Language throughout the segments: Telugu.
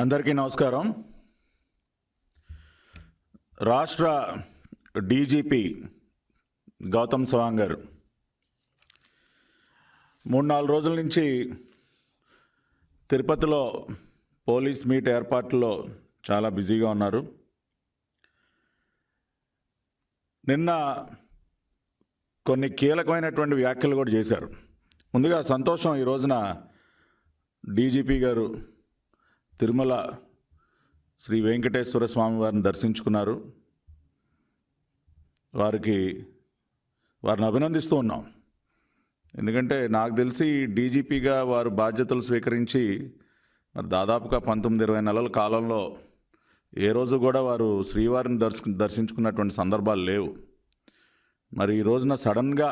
అందరికీ నమస్కారం. రాష్ట్ర డీజీపీ గౌతమ్ సవాంగ్ గారు 3-4 రోజుల నుంచి తిరుపతిలో పోలీస్ మీట్ ఏర్పాట్లలో చాలా బిజీగా ఉన్నారు. నిన్న కొన్ని కీలకమైనటువంటి వ్యాఖ్యలు కూడా చేశారు. ముందుగా సంతోషం, ఈ రోజున డీజీపీ గారు తిరుమల శ్రీ వెంకటేశ్వర స్వామి వారిని దర్శించుకున్నారు. వారిని అభినందిస్తూ ఉన్నాం. ఎందుకంటే నాకు తెలిసి డీజీపీగా వారు బాధ్యతలు స్వీకరించి మరి దాదాపుగా 19-20 నెలల కాలంలో ఏ రోజు కూడా వారు శ్రీవారిని దర్శించుకున్నటువంటి సందర్భాలు లేవు. మరి ఈ రోజున సడన్గా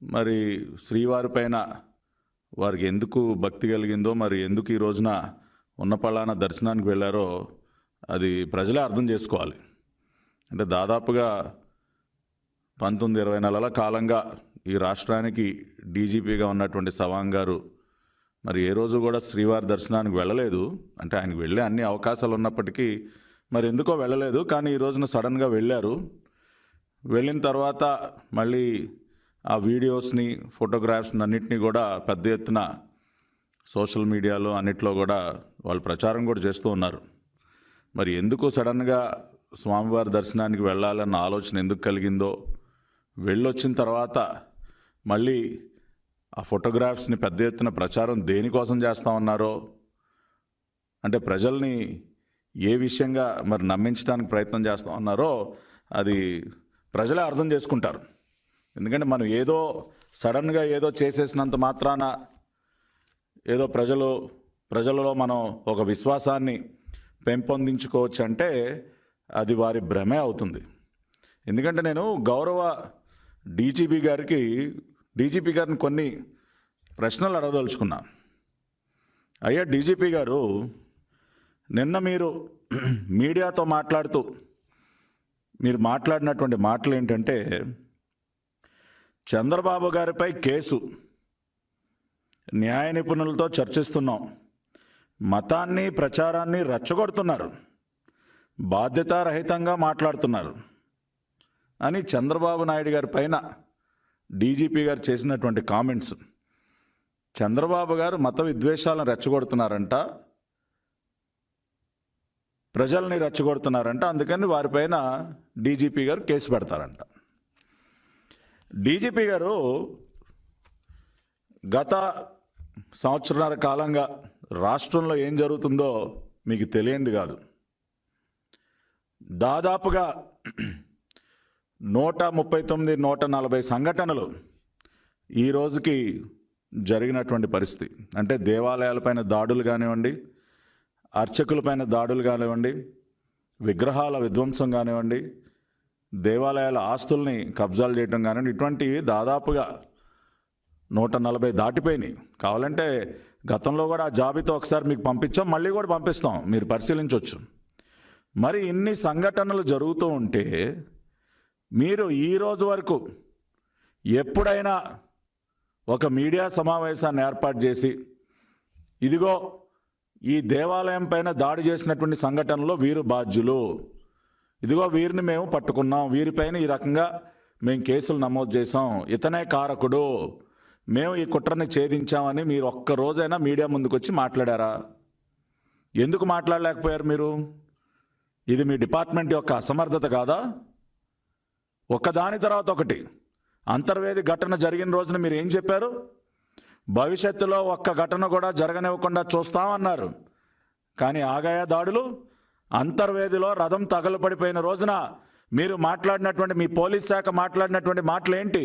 మరి శ్రీవారి పైన వారికి ఎందుకు భక్తి కలిగిందో, మరి ఎందుకు ఈ రోజున ఉన్న పలానా దర్శనానికి వెళ్ళారో అది ప్రజలే అర్థం చేసుకోవాలి. అంటే దాదాపుగా 19-20 నెలల కాలంగా ఈ రాష్ట్రానికి డీజీపీగా ఉన్నటువంటి సవాంగ్ గారు మరి ఏ రోజు కూడా శ్రీవారి దర్శనానికి వెళ్ళలేదు. అంటే ఆయనకు వెళ్ళే అన్ని అవకాశాలు ఉన్నప్పటికీ మరి ఎందుకో వెళ్ళలేదు. కానీ ఈ రోజున సడన్గా వెళ్ళారు. వెళ్ళిన తర్వాత మళ్ళీ ఆ వీడియోస్ని, ఫోటోగ్రాఫ్స్ని అన్నింటినీ కూడా పెద్ద ఎత్తున సోషల్ మీడియాలో అన్నిట్లో కూడా వాళ్ళు ప్రచారం కూడా చేస్తూ ఉన్నారు. మరి ఎందుకు సడన్గా స్వామివారి దర్శనానికి వెళ్ళాలన్న ఆలోచన ఎందుకు కలిగిందో, వెళ్ళొచ్చిన తర్వాత మళ్ళీ ఆ ఫోటోగ్రాఫ్స్ని పెద్ద ఎత్తున ప్రచారం దేనికోసం చేస్తూ ఉన్నారో, అంటే ప్రజల్ని ఏ విషయంగా మరి నమ్మించడానికి ప్రయత్నం చేస్తూ ఉన్నారో అది ప్రజలే అర్థం చేసుకుంటారు. ఎందుకంటే మనం ఏదో సడన్గా ఏదో చేసేసినంత మాత్రాన ఏదో ప్రజలలో మనం ఒక విశ్వాసాన్ని పెంపొందించుకోవచ్చు అంటే అది వారి భ్రమే అవుతుంది. ఎందుకంటే నేను గౌరవ డీజీపీ గారిని కొన్ని ప్రశ్నలు అడగదలుచుకున్నా. అయ్యా డీజీపీ గారు, నిన్న మీరు మీడియాతో మాట్లాడుతూ మీరు మాట్లాడినటువంటి మాటలు ఏంటంటే, చంద్రబాబు గారిపై కేసు, న్యాయ నిపుణులతో చర్చిస్తున్నాం, మతాన్ని ప్రచారాన్ని రెచ్చగొడుతున్నారు, బాధ్యతారహితంగా మాట్లాడుతున్నారు అని చంద్రబాబు నాయుడు గారి పైన డీజీపీ గారు చేసినటువంటి కామెంట్స్. చంద్రబాబు గారు మత విద్వేషాలను రెచ్చగొడుతున్నారంట, ప్రజల్ని రెచ్చగొడుతున్నారంట, అందుకని వారిపైన డీజీపీ గారు కేసు పెడతారంట. డీజీపీ గారు గత సంవత్సరాల కాలంగా రాష్ట్రంలో ఏం జరుగుతుందో మీకు తెలియంది కాదు. దాదాపుగా 139-140 సంఘటనలు ఈ రోజుకి జరిగినటువంటి పరిస్థితి. అంటే దేవాలయాలపైన దాడులు కానివ్వండి, అర్చకులపైన దాడులు కానివ్వండి, విగ్రహాల విధ్వంసం కానివ్వండి, దేవాలయాల ఆస్తుల్ని కబ్జాలు చేయటం కానివ్వండి, ఇటువంటివి దాదాపుగా 140 దాటిపోయినాయి. కావాలంటే గతంలో కూడా ఆ జాబితా ఒకసారి మీకు పంపించాం, మళ్ళీ కూడా పంపిస్తాం, మీరు పరిశీలించవచ్చు. మరి ఇన్ని సంఘటనలు జరుగుతూ ఉంటే మీరు ఈ రోజు వరకు ఎప్పుడైనా ఒక మీడియా సమావేశాన్ని ఏర్పాటు చేసి, ఇదిగో ఈ దేవాలయం పైన దాడి చేసినటువంటి సంఘటనలో వీరు బాధ్యులు, ఇదిగో వీరిని మేము పట్టుకున్నాం, వీరిపైన ఈ రకంగా మేము కేసులు నమోదు చేసాం, ఇతనే కారకుడు, మేము ఈ కుట్రని ఛేదించామని మీరు ఒక్క రోజైనా మీడియా ముందుకు వచ్చి మాట్లాడారా? ఎందుకు మాట్లాడలేకపోయారు మీరు? ఇది మీ డిపార్ట్మెంట్ యొక్క అసమర్థత కాదా? ఒకదాని తర్వాత ఒకటి అంతర్వేది ఘటన జరిగిన రోజున మీరు ఏం చెప్పారు? భవిష్యత్తులో ఒక్క ఘటన కూడా జరగనివ్వకుండా చూస్తామన్నారు. కానీ ఆగాయా దాడులు? అంతర్వేదిలో రథం తగలపడిపోయిన రోజున మీరు మాట్లాడినటువంటి, మీ పోలీస్ శాఖ మాట్లాడినటువంటి మాటలు ఏంటి?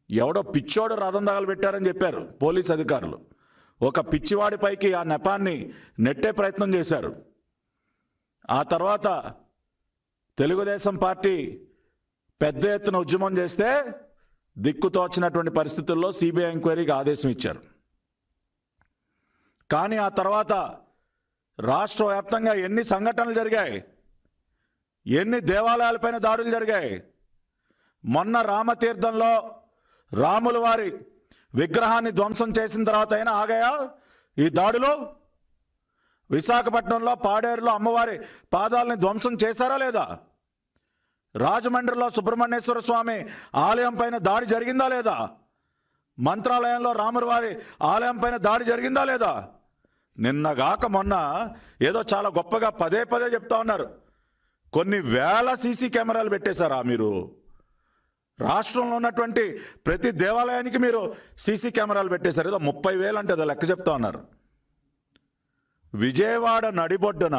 ఎవడో పిచ్చోడు రథం తగలబెట్టారని చెప్పారు పోలీస్ అధికారులు. ఒక పిచ్చివాడిపైకి ఆ నెపాన్ని నెట్టే ప్రయత్నం చేశారు. ఆ తర్వాత తెలుగుదేశం పార్టీ పెద్ద ఎత్తున ఉద్యమం చేస్తే దిక్కుతోచినటువంటి పరిస్థితుల్లో సిబిఐ ఎంక్వైరీకి ఆదేశం ఇచ్చారు. కానీ ఆ తర్వాత రాష్ట్ర వ్యాప్తంగా ఎన్ని సంఘటనలు జరిగాయి, ఎన్ని దేవాలయాలపైన దాడులు జరిగాయి. మొన్న రామతీర్థంలో రాముల వారి విగ్రహాన్ని ధ్వంసం చేసిన తర్వాత అయినా ఆగాయా ఈ దాడులు? విశాఖపట్నంలో పాడేరులో అమ్మవారి పాదాలని ధ్వంసం చేశారా లేదా? రాజమండ్రిలో సుబ్రహ్మణ్యేశ్వర స్వామి ఆలయం పైన దాడి జరిగిందా లేదా? మంత్రాలయంలో రాములవారి ఆలయం పైన దాడి జరిగిందా లేదా? నిన్నగాక మొన్న ఏదో చాలా గొప్పగా పదే పదే చెప్తా ఉన్నారు. కొన్ని వేల సీసీ కెమెరాలు పెట్టేశారా మీరు? రాష్ట్రంలో ఉన్నటువంటి ప్రతి దేవాలయానికి మీరు సీసీ కెమెరాలు పెట్టేశారు. ఏదో 30,000 అంటే ఏదో లెక్క చెప్తా ఉన్నారు. విజయవాడ నడిబొడ్డున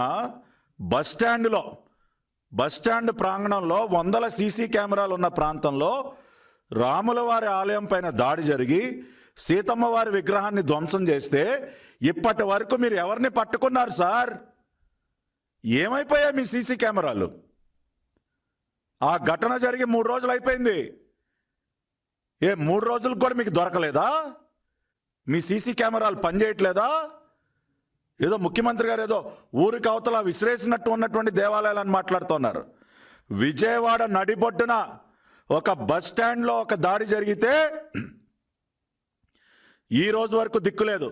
బస్టాండ్ ప్రాంగణంలో 100 సీసీ కెమెరాలు ఉన్న ప్రాంతంలో రాములవారి ఆలయం పైన దాడి జరిగి సీతమ్మ వారి విగ్రహాన్ని ధ్వంసం చేస్తే ఇప్పటి వరకు మీరు ఎవరిని పట్టుకున్నారు సార్? ఏమైపోయాయి మీ సీసీ కెమెరాలు? ఆ ఘటన జరిగి 3 రోజులు అయిపోయింది. 3 రోజులకు కూడా మీకు దొరకలేదా? మీ సీసీ కెమెరాలు పనిచేయట్లేదా? ఏదో ముఖ్యమంత్రి గారు ఏదో ఊరికి అవతల విసిరేసినట్టు ఉన్నటువంటి దేవాలయాలని మాట్లాడుతున్నారు. విజయవాడ నడిబొడ్డున ఒక బస్ స్టాండ్లో ఒక దాడి జరిగితే ఈ రోజు వరకు దిక్కులేదు.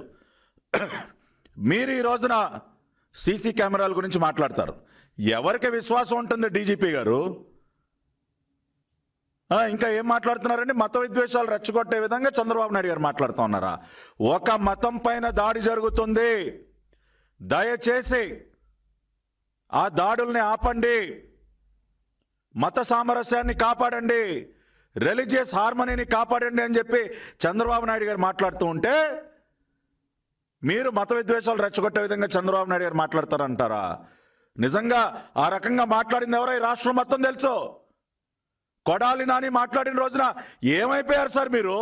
మీరు ఈ రోజున సీసీ కెమెరాల గురించి మాట్లాడతారు. ఎవరికి విశ్వాసం ఉంటుంది డీజీపీ గారు? ఇంకా ఏం మాట్లాడుతున్నారండి? మత విద్వేషాలు రెచ్చగొట్టే విధంగా చంద్రబాబు నాయుడు గారు మాట్లాడుతూ ఉన్నారా? ఒక మతం పైన దాడి జరుగుతుంది, దయచేసి ఆ దాడుల్ని ఆపండి, మత సామరస్యాన్ని కాపాడండి, రిలీజియస్ హార్మనీని కాపాడండి అని చెప్పి చంద్రబాబు నాయుడు గారు మాట్లాడుతూ ఉంటే మీరు మత విద్వేషాలు రెచ్చగొట్టే విధంగా చంద్రబాబు నాయుడు గారు మాట్లాడతారంటారా? నిజంగా ఆ రకంగా మాట్లాడింది ఎవరో ఈ రాష్ట్రం మొత్తం తెలుసు. కొడాలి నాని మాట్లాడిన రోజున ఏమైపోయారు సార్ మీరు?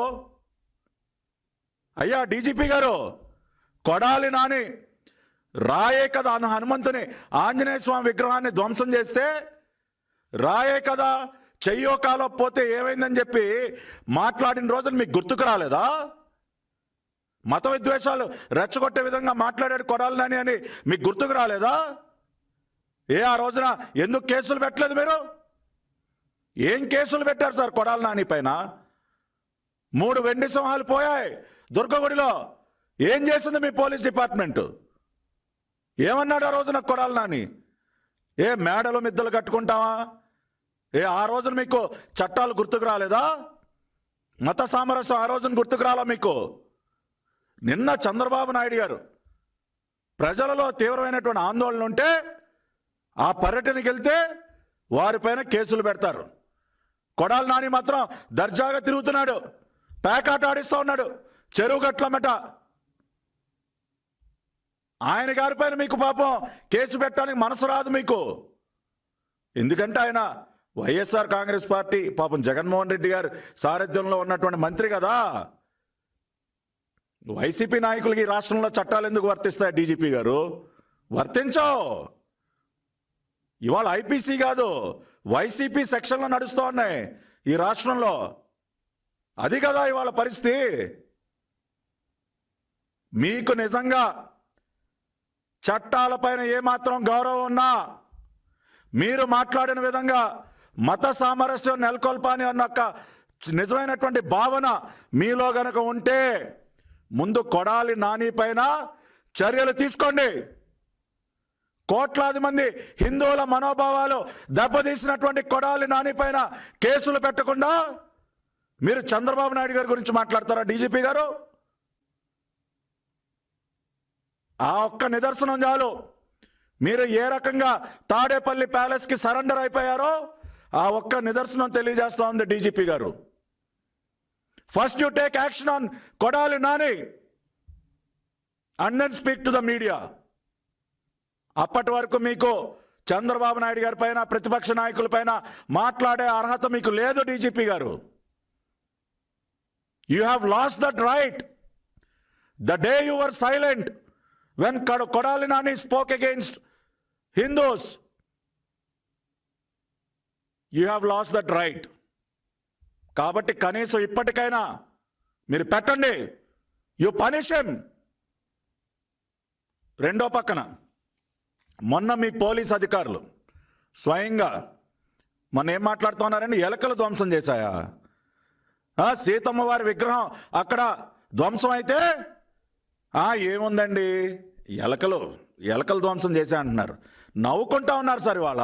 అయ్యా డీజీపీ గారు, కొడాలి నాని రాయే కదా హనుమంతుని ఆంజనేయ స్వామి విగ్రహాన్ని ధ్వంసం చేస్తే రాయే కదా చెయ్యో కాలో పోతే ఏమైందని చెప్పి మాట్లాడిన రోజున మీకు గుర్తుకు రాలేదా? మత విద్వేషాలు రెచ్చగొట్టే విధంగా మాట్లాడాడు కొడాలి నాని అని మీకు గుర్తుకు రాలేదా? ఆ రోజున ఎందుకు కేసులు పెట్టలేదు మీరు? ఏం కేసులు పెట్టారు సార్ కొడాలి నాని పైన? 3 వెండి సింహాలు పోయాయి దుర్గగుడిలో. ఏం చేసింది మీ పోలీస్ డిపార్ట్మెంట్? ఏమన్నాడు ఆ రోజున కొడాలి నాని? మేడలు మిద్దలు కట్టుకుంటావా? ఆ రోజున మీకు చట్టాలు గుర్తుకు రాలేదా? మత సామరస్యం ఆ రోజున గుర్తుకు రాలా మీకు? నిన్న చంద్రబాబు నాయుడు గారు ప్రజలలో తీవ్రమైనటువంటి ఆందోళన ఉంటే ఆ పర్యటనకి వెళ్తే వారిపైన కేసులు పెడతారు. కొడాలి నాని మాత్రం దర్జాగా తిరుగుతున్నాడు, పేకాట ఆడిస్తూ ఉన్నాడు చెరువు గట్లమట. ఆయన గారిపైన మీకు పాపం కేసు పెట్టడానికి మనసు రాదు మీకు. ఎందుకంటే ఆయన వైఎస్ఆర్ కాంగ్రెస్ పార్టీ పాపం జగన్మోహన్ రెడ్డి గారు సారథ్యంలో ఉన్నటువంటి మంత్రి కదా. వైసీపీ నాయకులకి ఈ రాష్ట్రంలో చట్టాలు ఎందుకు వర్తిస్తాయి డీజీపీ గారు? వర్తించవు. ఇవాళ ఐపీసీ కాదు వైసీపీ సెక్షన్లో నడుస్తూ ఉన్నాయి ఈ రాష్ట్రంలో. అది కదా ఇవాళ పరిస్థితి. మీకు నిజంగా చట్టాలపైన ఏమాత్రం గౌరవం ఉన్నా మీరు మాట్లాడిన విధంగా మత సామరస్యం నెలకొల్పాని అన్న నిజమైనటువంటి భావన మీలో గనక ఉంటే ముందు కొడాలి నాని పైన చర్యలు తీసుకోండి. కోట్లాది మంది హిందువుల మనోభావాలు దెబ్బతీసినటువంటి కొడాలి నాని పైన కేసులు పెట్టకుండా మీరు చంద్రబాబు నాయుడు గారి గురించి మాట్లాడతారా డీజీపీ గారు? ఆ ఒక్క నిదర్శనం చాలు. మీరు ఏ రకంగా తాడేపల్లి ప్యాలెస్కి సరెండర్ అయిపోయారో ఆ ఒక్క నిదర్శనం తెలియజేస్తా ఉంది డీజీపీ గారు. First you take action on Kodali Nani and then speak to the media. అప్పటి వరకు మీకు చంద్రబాబు నాయుడు గారి పైన ప్రతిపక్ష నాయకుల పైన మాట్లాడే అర్హత మీకు లేదు డీజీపీ గారు. You have lost that right the day you were silent when Kodali Nani spoke against Hindus. You have lost that right. కాబట్టి కనీసం ఇప్పటికైనా మీరు పెట్టండి, యు పనిష్ హిమ్. రెండో పక్కన మొన్న మీ పోలీస్ అధికారులు స్వయంగా మొన్న ఏం మాట్లాడుతున్నారండి? ఎలకలు ధ్వంసం చేశాయా? సీతమ్మ వారి విగ్రహం అక్కడ ధ్వంసం అయితే ఏముందండి, ఎలకలు ధ్వంసం చేసే అంటున్నారు. నవ్వుకుంటా ఉన్నారు సార్ ఇవాళ.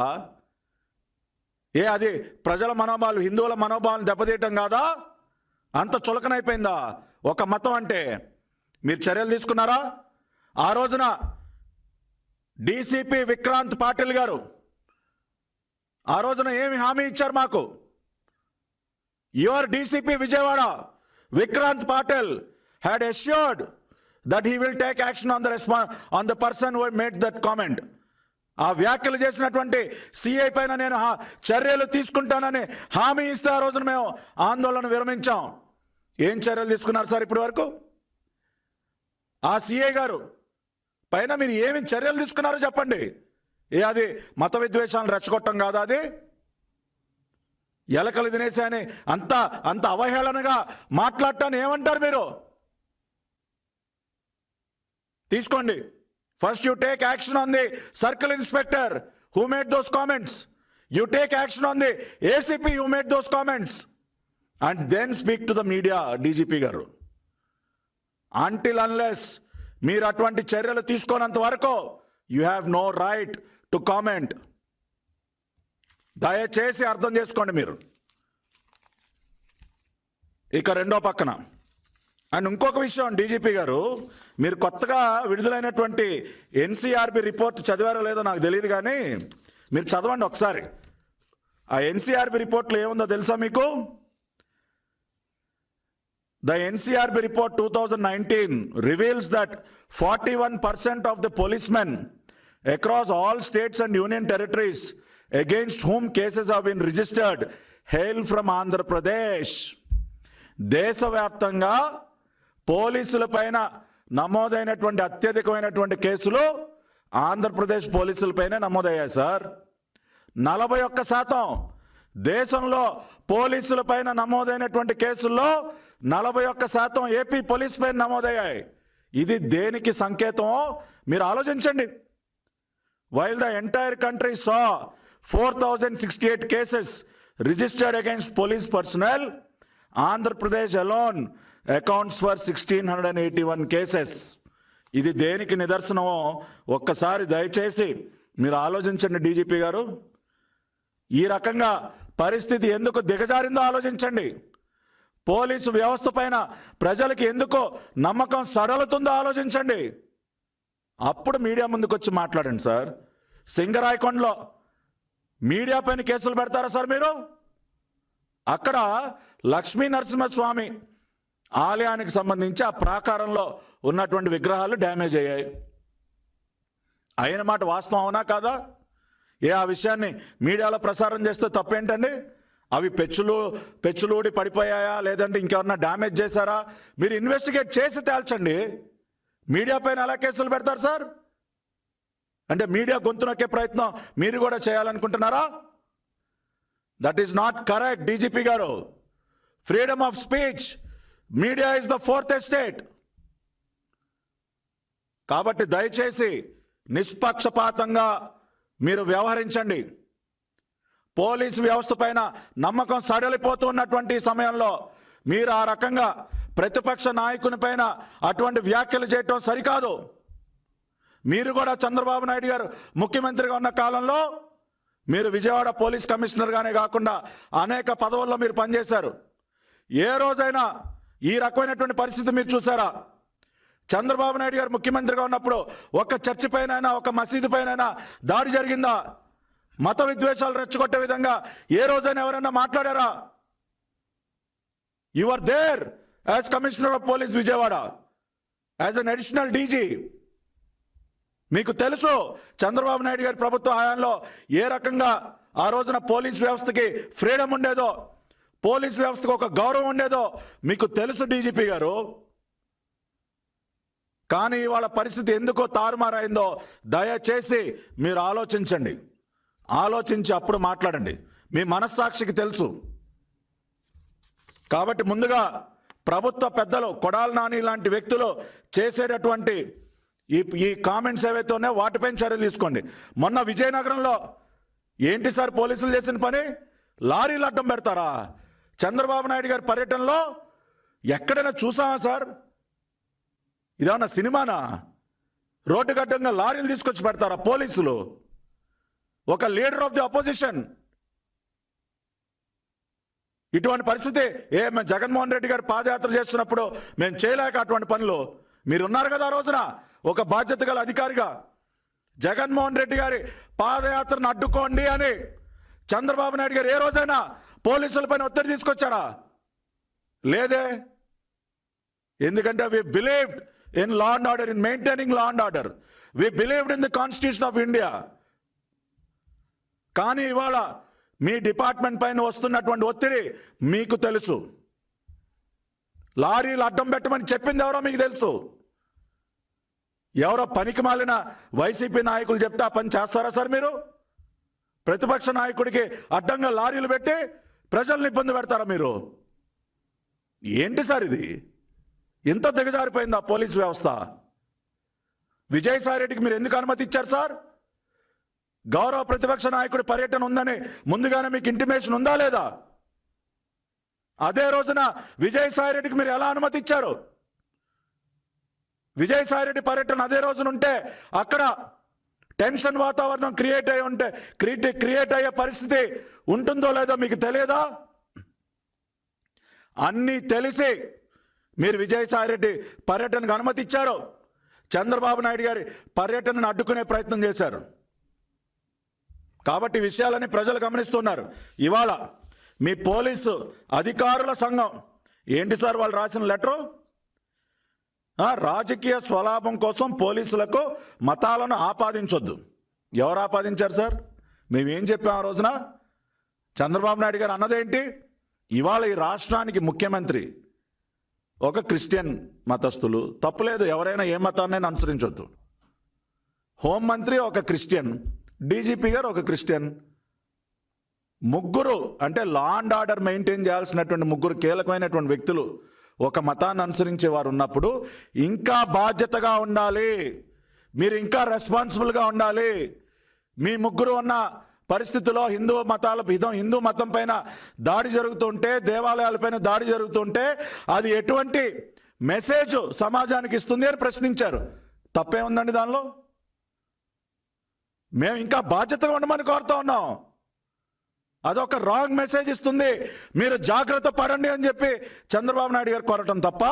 అది ప్రజల మనోభావాలు, హిందువుల మనోభావాలను దెబ్బతీయటం కాదా? అంత చులకనైపోయిందా ఒక మతం అంటే? మీరు చర్యలు తీసుకున్నారా? ఆ రోజున డీసీపీ విక్రాంత్ పాటిల్ గారు ఆ రోజున ఏమి హామీ ఇచ్చారు మాకు? Your DCP Vijayawada Vikrant Patil had assured that he will take action on the person who made that comment. ఆ వ్యాఖ్యలు చేసినటువంటి సిఐ పైన నేను చర్యలు తీసుకుంటానని హామీ ఇస్తే ఆ రోజున మేము ఆందోళన విరమించాం. ఏం చర్యలు తీసుకున్నారు సార్ ఇప్పటి వరకు? ఆ సిఐ గారు పైన మీరు ఏమి చర్యలు తీసుకున్నారో చెప్పండి. అది మత విద్వేషాలను రెచ్చగొట్టం కాదా? అది ఎలకలు తినేసి అని అంత అవహేళనగా మాట్లాడటాన్ని ఏమంటారు మీరు? తీసుకోండి. First you take action on the circle inspector who made those comments. You take action on the ACP who made those comments and then speak to the media. DGP గారు, అంటిల్ అన్లెస్ మీరు అటువంటి చర్యలు తీసుకోనంత వరకు you have no right to comment. దయచేసి అర్థం చేసుకోండి మీరు. ఇక రెండో పక్కన అండ్ ఇంకొక విషయం, డీజీపీ గారు, మీరు కొత్తగా విడుదలైనటువంటి ఎన్సీఆర్బి రిపోర్ట్ చదివారో లేదో నాకు తెలియదు, కానీ మీరు చదవండి ఒకసారి. ఆ ఎన్సీఆర్బి రిపోర్ట్లో ఏముందో తెలుసా మీకు? The NCRB report 2019 reveals that 41% of the policemen across all states and union territories against whom cases have been registered hail from Andhra Pradesh. దేశవ్యాప్తంగా పోలీసుల పైన నమోదైనటువంటి అత్యధికమైనటువంటి కేసులు ఆంధ్రప్రదేశ్ పోలీసులపైనే నమోదయ్యాయి సార్. 41% దేశంలో పోలీసుల పైన నమోదైనటువంటి కేసుల్లో 41% ఏపీ పోలీస్ పైన నమోదయ్యాయి. ఇది దేనికి సంకేతమో మీరు ఆలోచించండి. While the entire country saw 4068 cases registered against police personnel, Andhra Pradesh alone accounts for 1681 cases. ఇది దేనికి నిదర్శనమో ఒక్కసారి దయచేసి మీరు ఆలోచించండి డీజీపీ గారు. ఈ రకంగా పరిస్థితి ఎందుకు దిగజారిందో ఆలోచించండి. పోలీసు వ్యవస్థ పైన ప్రజలకు ఎందుకో నమ్మకం సడలుతుందో ఆలోచించండి. అప్పుడు మీడియా ముందుకు వచ్చి మాట్లాడండి సార్. సింగరాయకొండలో మీడియా పైన కేసులు పెడతారా సార్ మీరు? అక్కడ లక్ష్మీ నరసింహస్వామి ఆలయానికి సంబంధించి ఆ ప్రాకారంలో ఉన్నటువంటి విగ్రహాలు డ్యామేజ్ అయ్యాయి. అయిన మాట వాస్తవం అవునా కాదా? ఆ విషయాన్ని మీడియాలో ప్రసారం చేస్తే తప్పేంటండి? అవి పెచ్చులూడి పడిపోయాయా, లేదంటే ఇంకెవరన్నా డ్యామేజ్ చేశారా? మీరు ఇన్వెస్టిగేట్ చేసి తేల్చండి. మీడియా పైన ఎలా కేసులు పెడతారు సార్? అంటే మీడియా గొంతు నొక్కే ప్రయత్నం మీరు కూడా చేయాలనుకుంటున్నారా? That is not correct DGP గారు. Freedom of speech, media is the fourth estate. కాబట్టి దయచేసి నిష్పక్షపాతంగా మీరు వ్యవహరించండి. పోలీసు వ్యవస్థ పైన నమ్మకం సడలిపోతున్నటువంటి సమయంలో మీరు ఆ రకంగా ప్రతిపక్ష నాయకుని పైన అటువంటి వ్యాఖ్యలు చేయటం సరికాదు. మీరు కూడా చంద్రబాబు నాయుడు గారు ముఖ్యమంత్రిగా ఉన్న కాలంలో మీరు విజయవాడ పోలీస్ కమిషనర్గానే కాకుండా అనేక పదవుల్లో మీరు పనిచేశారు. ఏ రోజైనా ఈ రకమైనటువంటి పరిస్థితి మీరు చూసారా? చంద్రబాబు నాయుడు గారు ముఖ్యమంత్రిగా ఉన్నప్పుడు ఒక చర్చి పైన, ఒక మసీదు పైన దాడి జరిగిందా? మత విద్వేషాలు రెచ్చగొట్టే విధంగా ఏ రోజైనా ఎవరైనా మాట్లాడారా? You are there as commissioner of police Vijayawada, as an additional DG. మీకు తెలుసు చంద్రబాబు నాయుడు గారి ప్రభుత్వ హయాంలో ఏ రకంగా ఆ రోజున పోలీస్ వ్యవస్థకి ఫ్రీడమ్ ఉండేదో, పోలీస్ వ్యవస్థకు ఒక గౌరవం ఉండేదో మీకు తెలుసు డీజీపీ గారు. కానీ ఇవాళ పరిస్థితి ఎందుకో తారుమారైందో దయచేసి మీరు ఆలోచించండి. ఆలోచించి అప్పుడు మాట్లాడండి. మీ మనస్సాక్షికి తెలుసు. కాబట్టి ముందుగా ప్రభుత్వ పెద్దలు, కొడాలి నాని లాంటి వ్యక్తులు చేసేటటువంటి ఈ కామెంట్స్ ఏవైతే ఉన్నాయో వాటిపైన చర్యలు తీసుకోండి. మొన్న విజయనగరంలో ఏంటి సార్ పోలీసులు చేసిన పని? లారీలు అడ్డం పెడతారా? చంద్రబాబు నాయుడు గారి పర్యటనలో ఎక్కడైనా చూసామా సార్? ఇదేమన్నా సినిమానా? రోడ్డు గడ్డంగా లారీలు తీసుకొచ్చి పెడతారా పోలీసులు? ఒక లీడర్ ఆఫ్ ది అపోజిషన్ ఇటువంటి పరిస్థితి మేము జగన్మోహన్ రెడ్డి గారు పాదయాత్ర చేస్తున్నప్పుడు మేము చేయలేక అటువంటి పనులు. మీరున్నారు కదా ఆ రోజున ఒక బాధ్యత గల అధికారిగా. జగన్మోహన్ రెడ్డి గారి పాదయాత్రను అడ్డుకోండి అని చంద్రబాబు నాయుడు గారు ఏ రోజైనా పోలీసులపైన ఒత్తిడి తీసుకొచ్చారా? లేదే. ఎందుకంటే వి believed in law and order, in maintaining law and order. We believed in the Constitution of India. కానీ ఇవాళ మీ డిపార్ట్మెంట్ పైన వస్తున్నటువంటి ఒత్తిడి మీకు తెలుసు. లారీలు అడ్డం పెట్టమని చెప్పింది ఎవరో మీకు తెలుసు. ఎవరో పనికి మాలిన వైసీపీ నాయకులు చెప్తే ఆ పని చేస్తారా సార్ మీరు? ప్రతిపక్ష నాయకుడికి అడ్డంగా లారీలు పెట్టి ప్రజల్ని ఇబ్బంది పెడతారా మీరు? ఏంటి సార్ ఇది? ఎంత దిగజారిపోయింది ఆ పోలీస్ వ్యవస్థ? విజయసాయి రెడ్డికి మీరు ఎందుకు అనుమతి ఇచ్చారు సార్? గౌరవ ప్రతిపక్ష నాయకుడి పర్యటన ఉందని ముందుగానే మీకు ఇంటిమేషన్ ఉందా లేదా? అదే రోజున విజయసాయి రెడ్డికి మీరు ఎలా అనుమతి ఇచ్చారు? విజయసాయి రెడ్డి పర్యటన అదే రోజున ఉంటే అక్కడ టెన్షన్ వాతావరణం క్రియేట్ అయ్యే పరిస్థితి ఉంటుందో లేదో మీకు తెలియదా? అన్నీ తెలిసి మీరు విజయసాయి రెడ్డి పర్యటనకు అనుమతి ఇచ్చారు. చంద్రబాబు నాయుడు గారి పర్యటనను అడ్డుకునే ప్రయత్నం చేశారు. కాబట్టి విషయాలని ప్రజలు గమనిస్తున్నారు. ఇవాళ మీ పోలీసు అధికారుల సంఘం ఏంటి సార్ వాళ్ళు రాసిన లెటరు? రాజకీయ స్వలాభం కోసం పోలీసులకు మతాలను ఆపాదించొద్దు. ఎవరు ఆపాదించారు సార్? మేమేం చెప్పాం ఆ రోజున? చంద్రబాబు నాయుడు గారు అన్నదేంటి? ఇవాళ ఈ రాష్ట్రానికి ముఖ్యమంత్రి ఒక క్రిస్టియన్ మతస్థులు, తప్పులేదు, ఎవరైనా ఏ మతాన్నైనా అనుసరించొద్దు. హోంమంత్రి ఒక క్రిస్టియన్, డీజీపీ గారు ఒక క్రిస్టియన్. ముగ్గురు అంటే లా అండ్ ఆర్డర్ మెయింటైన్ చేయాల్సినటువంటి ముగ్గురు కీలకమైనటువంటి వ్యక్తులు ఒక మతాన్ని అనుసరించే వారు ఉన్నప్పుడు ఇంకా బాధ్యతగా ఉండాలి, మీరు ఇంకా రెస్పాన్సిబుల్గా ఉండాలి. మీ ముగ్గురు ఉన్న పరిస్థితిలో హిందూ మతం పైన దాడి జరుగుతుంటే, దేవాలయాలపైన దాడి జరుగుతుంటే అది ఎటువంటి మెసేజ్ సమాజానికి ఇస్తుంది అని ప్రశ్నించారు. తప్పే ఉందండి దానిలో? మేము ఇంకా బాధ్యతగా ఉండమని కోరుతా ఉన్నాం. అదొక రాంగ్ మెసేజ్ ఇస్తుంది. మీరు జాగ్రత్త పడండి అని చెప్పి చంద్రబాబు నాయుడు గారు కోరటం తప్ప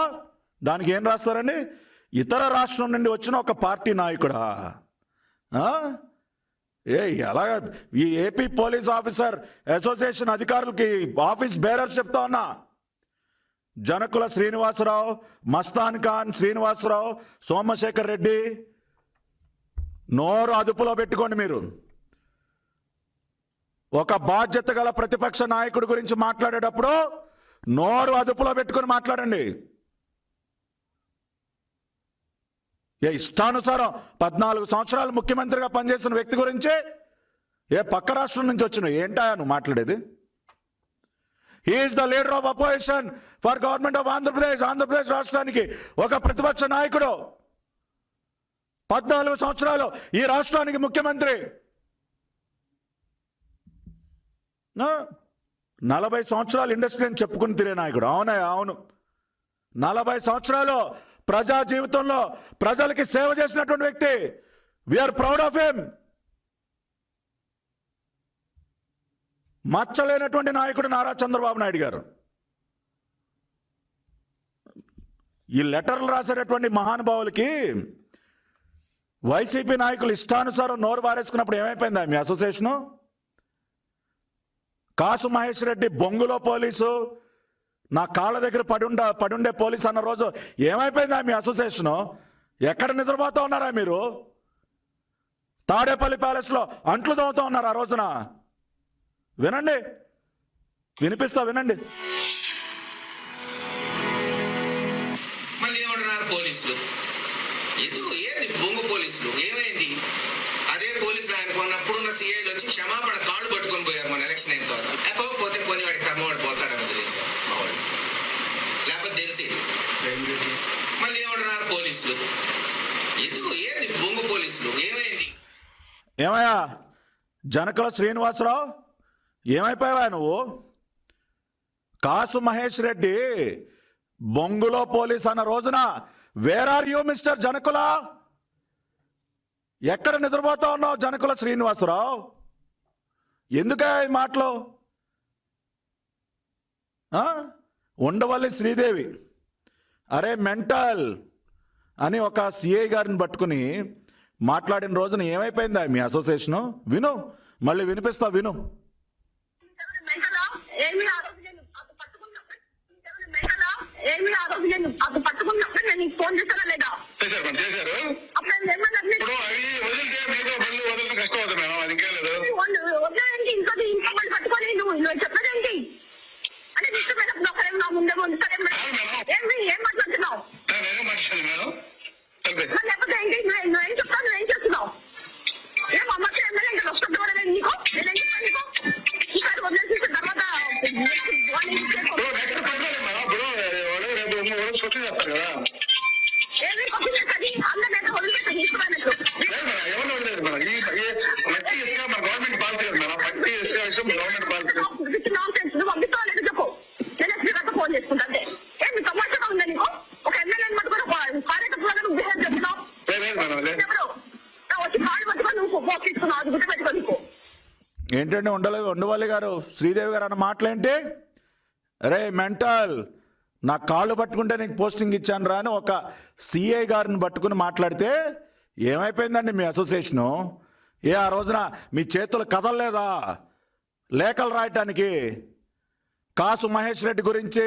దానికి ఏం రాస్తారండి? ఇతర రాష్ట్రం నుండి వచ్చిన ఒక పార్టీ నాయకుడా? ఎలాగ ఈ ఏపీ పోలీస్ ఆఫీసర్ అసోసియేషన్ అధికారులకి ఆఫీస్ బేరర్స్ చెప్తా ఉన్నా, జనకుల శ్రీనివాసరావు, మస్తాన్ ఖాన్ శ్రీనివాసరావు, సోమశేఖర్ రెడ్డి, నోరు అదుపులో పెట్టుకోండి. మీరు ఒక బాధ్యత గల ప్రతిపక్ష నాయకుడి గురించి మాట్లాడేటప్పుడు నోరు అదుపులో పెట్టుకొని మాట్లాడండి. ఇష్టానుసారం 14 సంవత్సరాలు ముఖ్యమంత్రిగా పనిచేసిన వ్యక్తి గురించి పక్క రాష్ట్రం నుంచి వచ్చిన ఏంటా నువ్వు మాట్లాడేది? He is the leader of opposition for government of Andhra Pradesh రాష్ట్రానికి ఒక ప్రతిపక్ష నాయకుడు. 14 సంవత్సరాలు ఈ రాష్ట్రానికి ముఖ్యమంత్రి. 40 సంవత్సరాలు ఇండస్ట్రీ అని చెప్పుకుని తిరిగే నాయకుడు. అవును, 40 సంవత్సరాలు ప్రజా జీవితంలో ప్రజలకి సేవ చేసినటువంటి వ్యక్తి. We are proud of him. మచ్చలేనటువంటి నాయకుడు నారా చంద్రబాబు నాయుడు గారు. ఈ లెటర్లు రాసేటటువంటి మహానుభావులకి వైసీపీ నాయకులు ఇష్టానుసారం నోరు బారేసుకున్నప్పుడు ఏమైపోయిందా మీ అసోసియేషను? కాసు మహేష్ రెడ్డి బొంగులో పోలీసు, నా కాళ్ళ దగ్గర పడుండే పోలీస్ అన్న రోజు ఏమైపోయిందా మీ అసోసియేషను? ఎక్కడ నిద్రపోతూ ఉన్నారా మీరు? తాడేపల్లి ప్యాలెస్లో అంట్లు తవ్వుతూ ఉన్నారు ఆ రోజున. వినండి, వినండి. మళ్ళీ ఏమంటున్నారు పోలీసులు? ఏంది బొంగు పోలీసులు? ఏమైంది? అదే పోలీసులు ఆయన కొన్నప్పుడున్న సిఐలు వచ్చి క్షమాపణ కాళ్ళు పట్టుకొని పోయారు మన ఎలక్షన్ అయిన తర్వాత. పోతే పోనీ వాడి క్రమం వాడు పోతాడని తెలిసి లేకపోతే తెలిసి మళ్ళీ ఏమంటున్నారు పోలీసులు? ఏంది బొంగు పోలీసులు? ఏమైంది? ఏమయ్యా జనకుల శ్రీనివాసరావు, ఏమైపోయావా నువ్వు? కాసు మహేష్ రెడ్డి బొంగులో పోలీస్ అన్న రోజున వేర్ ఆర్ యూ మిస్టర్ జనకుల? ఎక్కడ నిద్రపోతా ఉన్నావు జనకుల శ్రీనివాసరావు? ఎందుక ఈ మాటలు? ఉండవల్లి శ్రీదేవి అరే మెంటల్ అని ఒక సిఐ గారిని పట్టుకుని మాట్లాడిన రోజున ఏమైపోయిందా మీ అసోసియేషను? విను, మళ్ళీ వినిపిస్తా, విను. ఫోన్ చేశారా లేదా? పట్టుకొని నువ్వు చెప్పదేంటి అంటే ఏం మాట్లాడుతున్నావు? లేకపోతే ఏంటి? నువ్వేం చెప్తావు? నువ్వేం చేస్తున్నావు? ఏం అమ్మకి ఎమ్మెల్యే ఇంకా వస్తుంది కూడా నేను నీకు నేనేం చెప్తాను నీకు? ఈసారి వదిలేసి తర్వాత ఏమి కొద్ది అది అందరినైతే వదిలిపెట్టి ఇష్టమైనట్లు నువ్వు పంపిస్తావు లేదు చెప్పు. నేను ఎస్పీ ఫోన్ చేసుకుంటా అంతే. ఏమి తమాషగా ఉందా నీకు? ఒక ఎమ్మెల్యేని పట్టుకుని కార్యకర్తలుగా నువ్వు బిహేవ్ చేస్తున్నావు. ఎవరు వచ్చి కాళ్ళు పట్టుకొని నువ్వు పోషిస్తున్నావు, అది గుర్తుపెట్టుకో. నీకు ఏంటంటే ఉండవల్లి గారు, శ్రీదేవి గారు అన్న మాటలేంటి? అరే మెంటల్, నా కాళ్ళు పట్టుకుంటే నీకు పోస్టింగ్ ఇచ్చాను రా అని ఒక సిఐ గారిని పట్టుకుని మాట్లాడితే ఏమైపోయిందండి మీ అసోసియేషను? ఆ రోజున మీ చేతులు కదలలేదా లేఖలు రాయటానికి? కాసు మహేష్ రెడ్డి గురించి,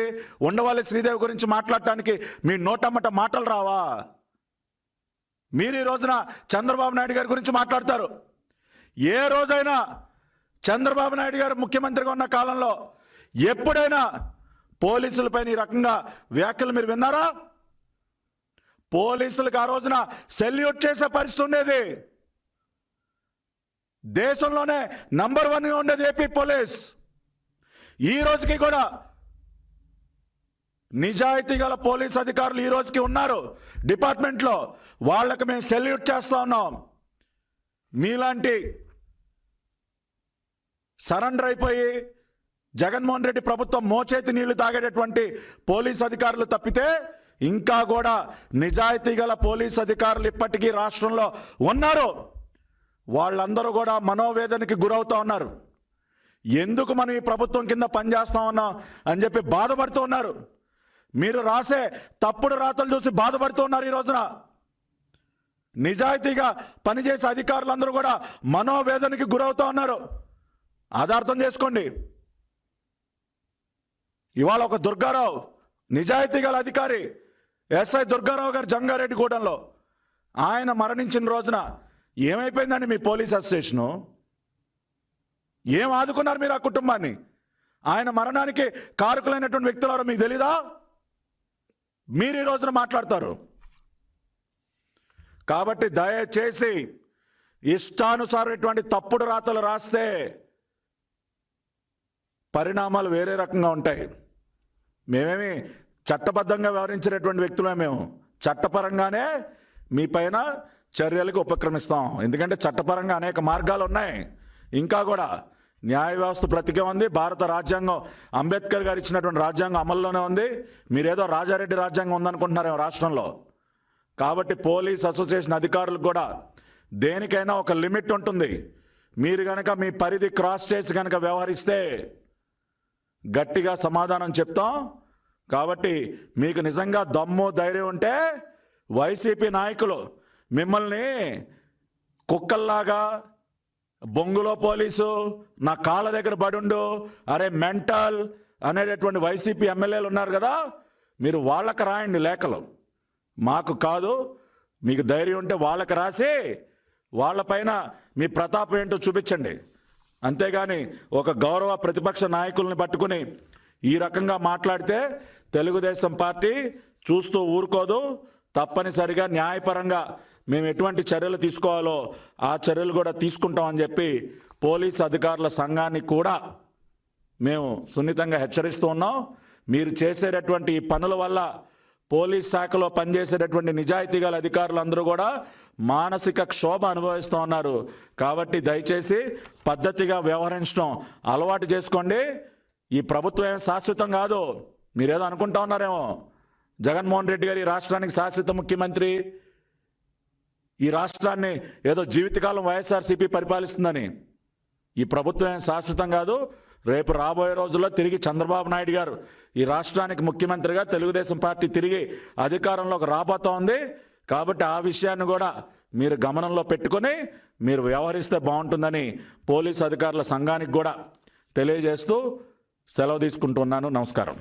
ఉండవల్లి శ్రీదేవి గురించి మాట్లాడటానికి మీ నోటమ్మట మాటలు రావా? మీరు ఈ రోజున చంద్రబాబు నాయుడు గారి గురించి మాట్లాడతారు. ఏ రోజైనా చంద్రబాబు నాయుడు గారు ముఖ్యమంత్రిగా ఉన్న కాలంలో ఎప్పుడైనా పోలీసులపైన ఈ రకంగా వ్యాఖ్యలు మీరు విన్నారా? పోలీసులకు ఆ రోజున సెల్యూట్ చేసే పరిస్థితి ఉండేది. దేశంలోనే నంబర్ 1గా ఉండేది ఏపీ పోలీస్. ఈ రోజుకి కూడా నిజాయితీ గల పోలీస్ అధికారులు ఈ రోజుకి ఉన్నారు డిపార్ట్మెంట్లో. వాళ్ళకి మేము సెల్యూట్ చేస్తూ ఉన్నాం. మీలాంటి సరెండర్ అయిపోయి జగన్మోహన్ రెడ్డి ప్రభుత్వం మోచేతి నీళ్లు తాగేటటువంటి పోలీస్ అధికారులు తప్పితే ఇంకా కూడా నిజాయితీ గల పోలీస్ అధికారులు ఇప్పటికీ రాష్ట్రంలో ఉన్నారు. వాళ్ళందరూ కూడా మనోవేదనకి గురవుతూ ఉన్నారు. ఎందుకు మనం ఈ ప్రభుత్వం కింద పనిచేస్తా ఉన్నాం అని చెప్పి బాధపడుతూ ఉన్నారు. మీరు రాసే తప్పుడు రాతలు చూసి బాధపడుతూ ఉన్నారు. ఈ రోజున నిజాయితీగా పనిచేసే అధికారులందరూ కూడా మనోవేదనకి గురవుతూ ఉన్నారు. అది అర్థం చేసుకోండి. ఇవాళ ఒక దుర్గారావు, నిజాయితీ గల అధికారి ఎస్ఐ దుర్గారావు గారు జంగారెడ్డిగూడెంలో, ఆయన మరణించిన రోజున ఏమైపోయిందండి మీ పోలీస్ అసోసియేషను? ఏం ఆదుకున్నారు మీరు ఆ కుటుంబాన్ని? ఆయన మరణానికి కారకులైనటువంటి వ్యక్తులారో మీకు తెలీదా? మీరు ఈ రోజున మాట్లాడతారు. కాబట్టి దయచేసి ఇష్టానుసారమైనటువంటి తప్పుడు రాతలు రాస్తే పరిణామాలు వేరే రకంగా ఉంటాయి. మేమేమి చట్టబద్ధంగా వ్యవహరించినటువంటి వ్యక్తులే. మేము చట్టపరంగానే మీ పైన చర్యలకు ఉపక్రమిస్తాం. ఎందుకంటే చట్టపరంగా అనేక మార్గాలు ఉన్నాయి. ఇంకా కూడా న్యాయ వ్యవస్థ బ్రతికే ఉంది. భారత రాజ్యాంగం, అంబేద్కర్ గారు ఇచ్చినటువంటి రాజ్యాంగం అమల్లోనే ఉంది. మీరేదో రాజారెడ్డి రాజ్యాంగం ఉందనుకుంటున్నారేమో రాష్ట్రంలో. కాబట్టి పోలీస్ అసోసియేషన్ అధికారులకు కూడా దేనికైనా ఒక లిమిట్ ఉంటుంది. మీరు కనుక మీ పరిధి క్రాస్ చేసి కనుక వ్యవహరిస్తే గట్టిగా సమాధానం చెప్తాం. కాబట్టి మీకు నిజంగా దమ్ము ధైర్యం ఉంటే వైసీపీ నాయకులు మిమ్మల్ని కుక్కల్లాగా బొంగులో పోలీసు నా కాళ్ళ దగ్గర పడుండు, అరే మెంటల్ అనేటటువంటి వైసీపీ ఎమ్మెల్యేలు ఉన్నారు కదా, మీరు వాళ్ళకి రాయండి లేఖలు. మాకు కాదు. మీకు ధైర్యం ఉంటే వాళ్ళకి రాసి వాళ్ళపైన మీ ప్రతాపం ఏంటో చూపించండి. అంతేగాని ఒక గౌరవ ప్రతిపక్ష నాయకుల్ని పట్టుకుని ఈ రకంగా మాట్లాడితే తెలుగుదేశం పార్టీ చూస్తూ ఊరుకోదు. తప్పనిసరిగా న్యాయపరంగా మేము ఎటువంటి చర్యలు తీసుకోవాలో ఆ చర్యలు కూడా తీసుకుంటామని చెప్పి పోలీస్ అధికారుల సంఘాన్ని కూడా మేము సున్నితంగా హెచ్చరిస్తూ ఉన్నాం. మీరు చేసేటటువంటి ఈ పనుల వల్ల పోలీస్ శాఖలో పనిచేసేటటువంటి నిజాయితీ గల అధికారులందరూ కూడా మానసిక క్షోభ అనుభవిస్తూ ఉన్నారు. కాబట్టి దయచేసి పద్ధతిగా వ్యవహరించడం అలవాటు చేసుకోండి. ఈ ప్రభుత్వం ఏం శాశ్వతం కాదు. మీరేదో అనుకుంటా ఉన్నారేమో జగన్మోహన్ రెడ్డి గారి రాష్ట్రానికి శాశ్వత ముఖ్యమంత్రి, ఈ రాష్ట్రాన్ని ఏదో జీవితకాలం వైఎస్ఆర్సీపీ పరిపాలిస్తుందని. ఈ ప్రభుత్వం ఏం శాశ్వతం కాదు. రేపు రాబోయే రోజుల్లో తిరిగి చంద్రబాబు నాయుడు గారు ఈ రాష్ట్రానికి ముఖ్యమంత్రిగా తెలుగుదేశం పార్టీ తిరిగి అధికారంలోకి రాబోతోంది. కాబట్టి ఆ విషయాన్ని కూడా మీరు గమనంలో పెట్టుకొని మీరు వ్యవహరిస్తే బాగుంటుందని పోలీసు అధికారుల సంఘానికి కూడా తెలియజేస్తూ సెలవు తీసుకుంటున్నాను. నమస్కారం.